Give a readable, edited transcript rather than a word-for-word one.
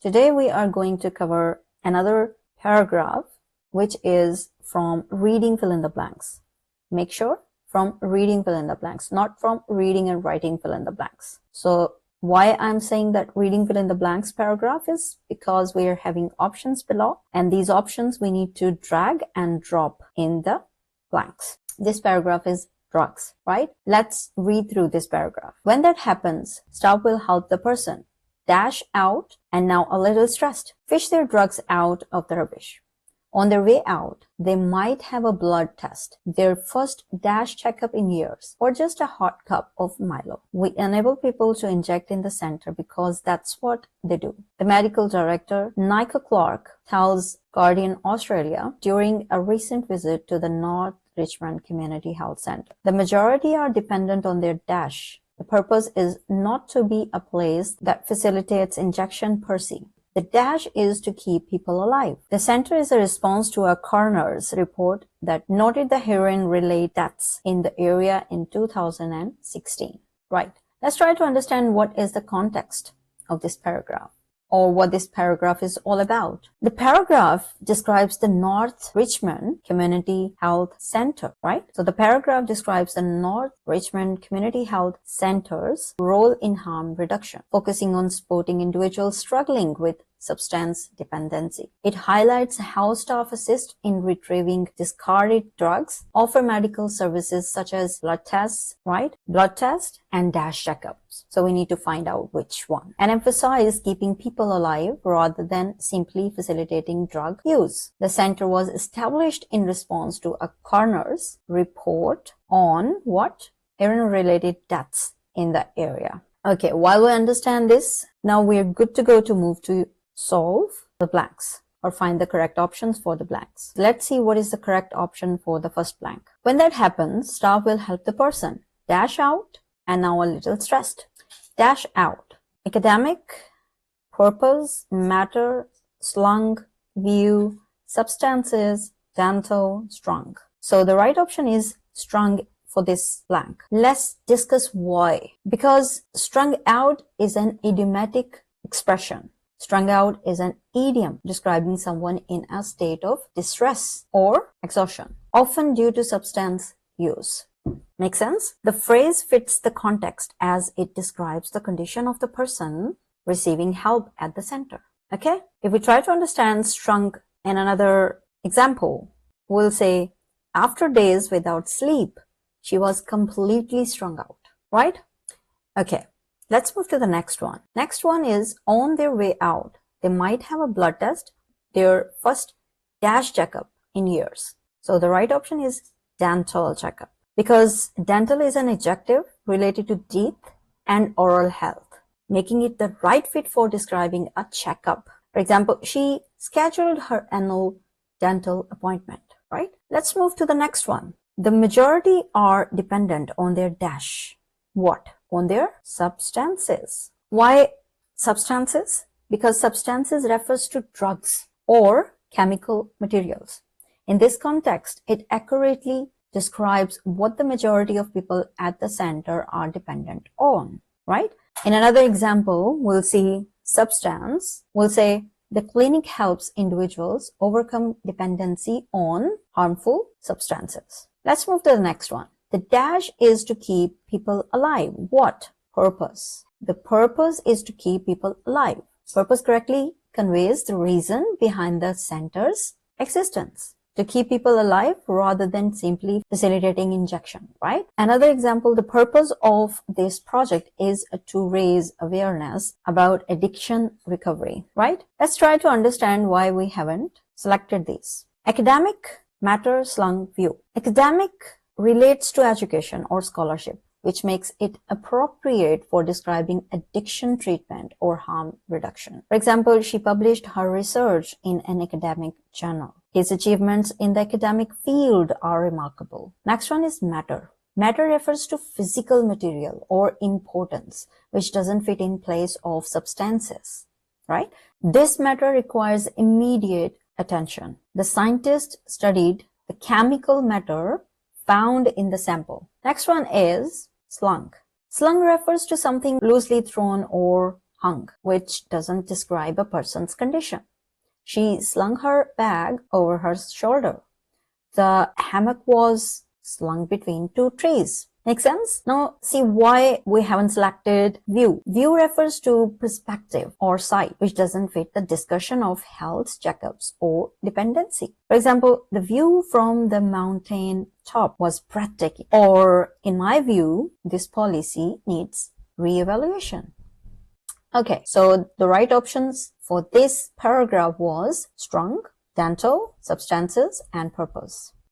Today we are going to cover another paragraph which is from reading fill in the blanks. Make sure from reading fill in the blanks, not from reading and writing fill in the blanks. So why I'm saying that reading fill in the blanks paragraph is because we are having options below, and these options we need to drag and drop in the blanks. This paragraph is drugs, right? Let's read through this paragraph. When that happens, staff will help the person dash out and now a little stressed, fish their drugs out of the rubbish. On their way out, they might have a blood test, their first dash checkup in years, or just a hot cup of Milo. We enable people to inject in the center because that's what they do. The medical director, Nika Clark, tells Guardian Australia during a recent visit to the North Richmond Community Health Centre. The majority are dependent on their dash. The purpose is not to be a place that facilitates injection per se. The dash is to keep people alive. The center is a response to a coroner's report that noted the heroin-related deaths in the area in 2016. Right. Let's try to understand what is the context of this paragraph, or what this paragraph is all about. The paragraph describes the North Richmond Community Health Centre, right? So the paragraph describes the North Richmond Community Health Centre's role in harm reduction, focusing on supporting individuals struggling with substance dependency. It highlights how staff assist in retrieving discarded drugs, offer medical services such as blood tests, right? Blood test and dash checkups. So we need to find out which one. And emphasize keeping people alive rather than simply facilitating drug use. The center was established in response to a coroner's report on what? Heroin-related deaths in the area. Okay, while we understand this, now we're good to go to move to solve the blanks or find the correct options for the blanks. Let's see what is the correct option for the first blank. When that happens, staff will help the person dash out and now a little stressed. Dash out. Academic, purpose, matter, slung, view, substances, dental, strung. So the right option is strung for this blank. Let's discuss why. Because strung out is an idiomatic expression. Strung out is an idiom describing someone in a state of distress or exhaustion, often due to substance use. Make sense? The phrase fits the context as it describes the condition of the person receiving help at the center. Okay? If we try to understand strung in another example, we'll say, after days without sleep, she was completely strung out, right? Okay. Let's move to the next one. Next one is on their way out. They might have a blood test, their first dash checkup in years. So the right option is dental checkup, because dental is an adjective related to teeth and oral health, making it the right fit for describing a checkup. For example, she scheduled her annual dental appointment, right? Let's move to the next one. The majority are dependent on their dash. What? On their substances. Why substances? Because substances refers to drugs or chemical materials. In this context, it accurately describes what the majority of people at the center are dependent on, right? In another example, we'll see substance. We'll say the clinic helps individuals overcome dependency on harmful substances. Let's move to the next one. The dash is to keep people alive. What? Purpose. The purpose is to keep people alive. Purpose correctly conveys the reason behind the center's existence. To keep people alive rather than simply facilitating injection, right? Another example, the purpose of this project is to raise awareness about addiction recovery, right? Let's try to understand why we haven't selected these. Academic, matter, slung, view. Academic relates to education or scholarship, which makes it appropriate for describing addiction treatment or harm reduction. For example, she published her research in an academic journal. His achievements in the academic field are remarkable. Next one is matter. Matter refers to physical material or importance, which doesn't fit in place of substances, right? This matter requires immediate attention. The scientist studied the chemical matter found in the sample. Next one is slung. Slung refers to something loosely thrown or hung, which doesn't describe a person's condition. She slung her bag over her shoulder. The hammock was slung between two trees. Make sense? Now see why we haven't selected view. View refers to perspective or sight, which doesn't fit the discussion of health checkups or dependency. For example, the view from the mountain top was breathtaking. Or in my view, this policy needs re-evaluation. Okay, so the right options for this paragraph was strong, dental, substances, and purpose.